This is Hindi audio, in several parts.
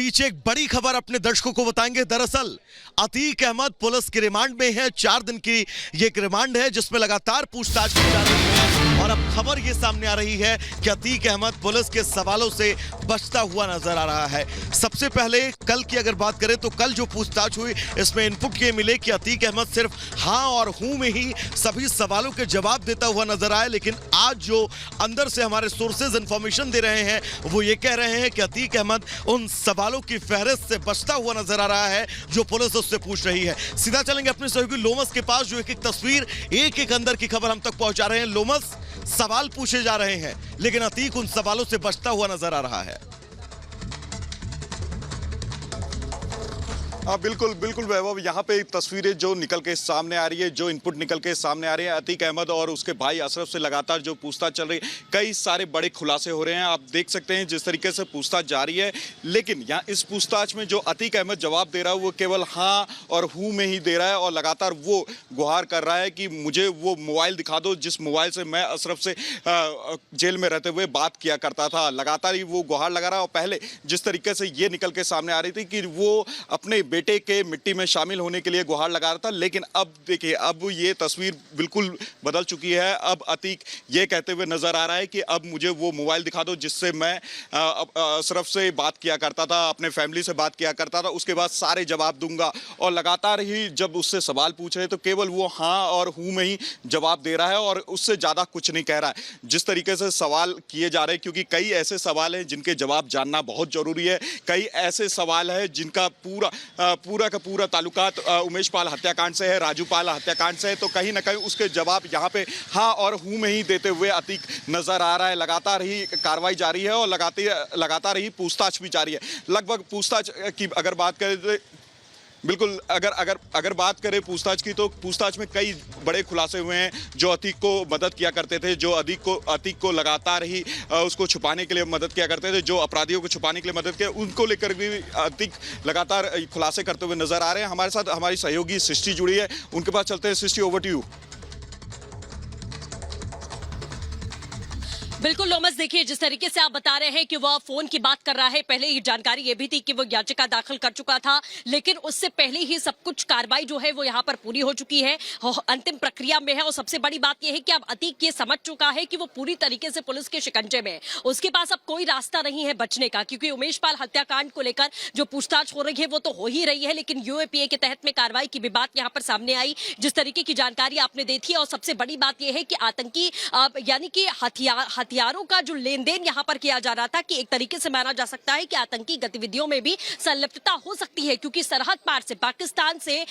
बीच एक बड़ी खबर अपने दर्शकों को बताएंगे। दरअसल अतीक अहमद पुलिस के रिमांड में है। 4 दिन की ये एक रिमांड है जिसमें लगातार पूछताछ की जा रही है और अब खबर ये सामने आ रही है कि अतीक अहमद पुलिस के सवालों से बचता हुआ नजर आ रहा है। सबसे पहले कल की अगर बात करें तो कल जो पूछताछ हुई इसमें इनपुट ये मिले कि अतीक अहमद सिर्फ हाँ और हूं में ही सभी सवालों के जवाब देता हुआ नजर आया, लेकिन आज जो अंदर से हमारे सोर्सेज इंफॉर्मेशन दे रहे हैं वो ये कह रहे हैं कि अतीक अहमद उन सवालों की फहरिस्त से बचता हुआ नजर आ रहा है जो पुलिस उससे पूछ रही है। सीधा चलेंगे अपने सहयोगी लोमस के पास जो एक एक तस्वीर एक एक अंदर की खबर हम तक पहुंचा रहे हैं। लोमस, सवाल पूछे जा रहे हैं लेकिन अतीक उन सवालों से बचता हुआ नजर आ रहा है। हाँ बिल्कुल बिल्कुल वैभव, यहाँ पे तस्वीरें जो निकल के सामने आ रही है, जो इनपुट निकल के सामने आ रहे हैं, अतीक अहमद और उसके भाई अशरफ से लगातार जो पूछताछ चल रही है, कई सारे बड़े खुलासे हो रहे हैं। आप देख सकते हैं जिस तरीके से पूछताछ जारी है, लेकिन यहाँ इस पूछताछ में जो अतीक अहमद जवाब दे रहा है वो केवल हाँ और हूँ में ही दे रहा है और लगातार वो गुहार कर रहा है कि मुझे वो मोबाइल दिखा दो जिस मोबाइल से मैं अशरफ से जेल में रहते हुए बात किया करता था। लगातार ही वो गुहार लगा रहा है और पहले जिस तरीके से ये निकल के सामने आ रही थी कि वो अपने बेटे के मिट्टी में शामिल होने के लिए गुहार लगा रहा था, लेकिन अब देखिए अब ये तस्वीर बिल्कुल बदल चुकी है। अब अतीक ये कहते हुए नजर आ रहा है कि अब मुझे वो मोबाइल दिखा दो जिससे मैं अशरफ से बात किया करता था, अपने फैमिली से बात किया करता था, उसके बाद सारे जवाब दूंगा। और लगातार ही जब उससे सवाल पूछ रहे तो केवल वो हाँ और हूँ में ही जवाब दे रहा है और उससे ज्यादा कुछ नहीं कह रहा है। जिस तरीके से सवाल किए जा रहे हैं, क्योंकि कई ऐसे सवाल हैं जिनके जवाब जानना बहुत जरूरी है, कई ऐसे सवाल है जिनका पूरा का पूरा ताल्लुकात उमेश पाल हत्याकांड से है, राजू पाल हत्याकांड से है, तो कहीं ना कहीं उसके जवाब यहाँ पे हाँ और हूँ में ही देते हुए अतीक नजर आ रहा है। लगातार ही कार्रवाई जारी है और लगातार ही पूछताछ भी जारी है। लगभग पूछताछ की अगर बात करें बिल्कुल अगर बात करें पूछताछ की तो पूछताछ में कई बड़े खुलासे हुए हैं। जो अतीक को मदद किया करते थे, जो अतीक को लगातार ही उसको छुपाने के लिए मदद किया करते थे, जो अपराधियों को छुपाने के लिए मदद किया, उनको लेकर भी अतीक लगातार खुलासे करते हुए नजर आ रहे हैं। हमारे साथ हमारी सहयोगी सृष्टि जुड़ी है, उनके पास चलते हैं। सृष्टि, ओवर टू यू। बिल्कुल लोमस, देखिए जिस तरीके से आप बता रहे हैं कि वह फोन की बात कर रहा है, पहले ये जानकारी ये भी थी कि वो याचिका दाखिल कर चुका था, लेकिन उससे पहले ही सब कुछ कार्रवाई जो है वो यहाँ पर पूरी हो चुकी है, अंतिम प्रक्रिया में है। और सबसे बड़ी बात यह है कि अब अतीक ये समझ चुका है कि वो पूरी तरीके से पुलिस के शिकंजे में है, उसके पास अब कोई रास्ता नहीं है बचने का, क्योंकि उमेश पाल हत्याकांड को लेकर जो पूछताछ हो रही है वो तो हो ही रही है, लेकिन यूएपीए के तहत में कार्रवाई की भी बात यहाँ पर सामने आई, जिस तरीके की जानकारी आपने दी थी। और सबसे बड़ी बात यह है कि आतंकी यानी कि हथियारों का जो लेन देन यहां पर किया जा रहा था कि एक तरीके से माना जा सकता है कि आतंकी गतिविधियों में भी संलिप्तता हो सकती है, क्योंकि सरहद पार से पाकिस्तान से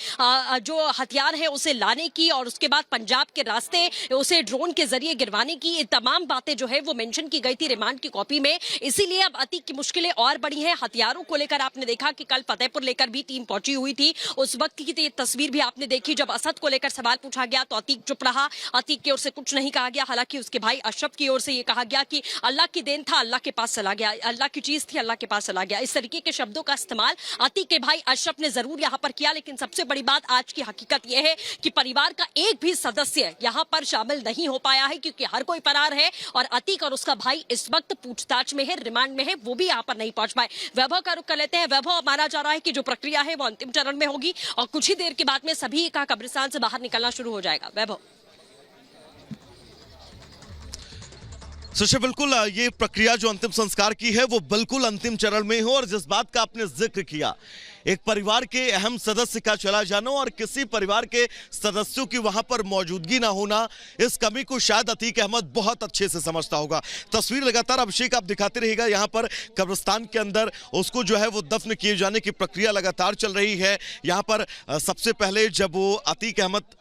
जो हथियार है उसे लाने की और उसके बाद पंजाब के रास्ते उसे ड्रोन के जरिए गिरवाने की तमाम बातें जो है वो मेंशन की गई थी रिमांड की कॉपी में। इसीलिए अब अतीक की मुश्किलें और बढ़ी हैं। हथियारों को लेकर आपने देखा कि कल फतेहपुर लेकर भी टीम पहुंची हुई थी, उस वक्त की तस्वीर भी आपने देखी जब असद को लेकर सवाल पूछा गया तो अतीक चुप रहा, अतीक की ओर से कुछ नहीं कहा गया। हालांकि उसके भाई अशरफ की ओर से यह कहा गया कि अल्लाह की देन था, अल्लाह के पास चला गया, अल्लाह की चीज थी, अल्लाह के पास चला गया। इस तरीके के शब्दों का इस्तेमाल अतीक के भाई अशरफ ने जरूर यहां पर किया, लेकिन सबसे बड़ी बात आज की हकीकत यह है कि परिवार का एक भी सदस्य यहां पर शामिल नहीं हो पाया है, क्योंकि हर कोई फरार है और अतीक और उसका भाई इस वक्त पूछताछ में है, रिमांड में है, वो भी यहां पर नहीं पहुंच पाए। वैभव का रुख कर लेते हैं। वैभव, माना जा रहा है कि जो प्रक्रिया है वो अंतिम चरण में होगी और कुछ ही देर के बाद में सभी का कब्रिस्तान से बाहर निकलना शुरू हो जाएगा। वैभव। सच बिल्कुल ये प्रक्रिया जो अंतिम संस्कार की है वो बिल्कुल अंतिम चरण में हो। और जिस बात का आपने जिक्र किया, एक परिवार के अहम सदस्य का चला जाना और किसी परिवार के सदस्यों की वहां पर मौजूदगी ना होना, इस कमी को शायद अतीक अहमद बहुत अच्छे से समझता होगा। तस्वीर लगातार अभिषेक आप दिखाते रहिएगा, यहाँ पर कब्रिस्तान के अंदर उसको जो है वो दफन किए जाने की प्रक्रिया लगातार चल रही है। यहाँ पर सबसे पहले जब वो अतीक अहमद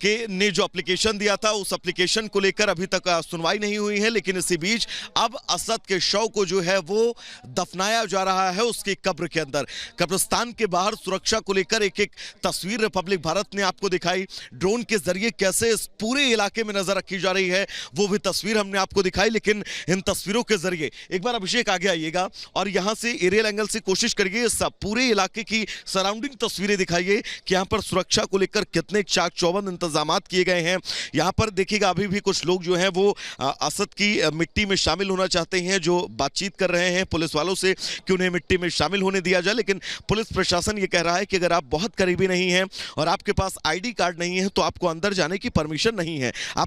ने जो एप्लीकेशन दिया था उस एप्लीकेशन को लेकर अभी तक सुनवाई नहीं हुई है, लेकिन इसी बीच अब असद के शव को जो है वो दफनाया जा रहा है उसकी कब्र के अंदर। कब्रिस्तान के बाहर सुरक्षा को लेकर एक एक तस्वीर रिपब्लिक भारत ने आपको दिखाई, ड्रोन के जरिए कैसे इस पूरे इलाके में नजर रखी जा रही है वो भी तस्वीर हमने आपको दिखाई। लेकिन इन तस्वीरों के जरिए एक बार अभिषेक आगे आइएगा और यहां से एरियल एंगल से कोशिश करिए इस पूरे इलाके की सराउंडिंग तस्वीरें दिखाइए कि यहां पर सुरक्षा को लेकर कितने चाक चौबंद इंतजाम किए गए हैं। यहाँ पर देखिएगा अभी भी कुछ लोग जो हैं वो असद की मिट्टी में शामिल होना चाहते हैं, जो बातचीत कर रहे हैं पुलिस वालों से कि उन्हें मिट्टी में शामिल होने दिया जाए, लेकिन पुलिस प्रशासन ये कह रहा है कि अगर आप बहुत करीबी नहीं हैं और आपके पास आईडी कार्ड नहीं है तो आपको अंदर जाने की परमिशन नहीं है। आप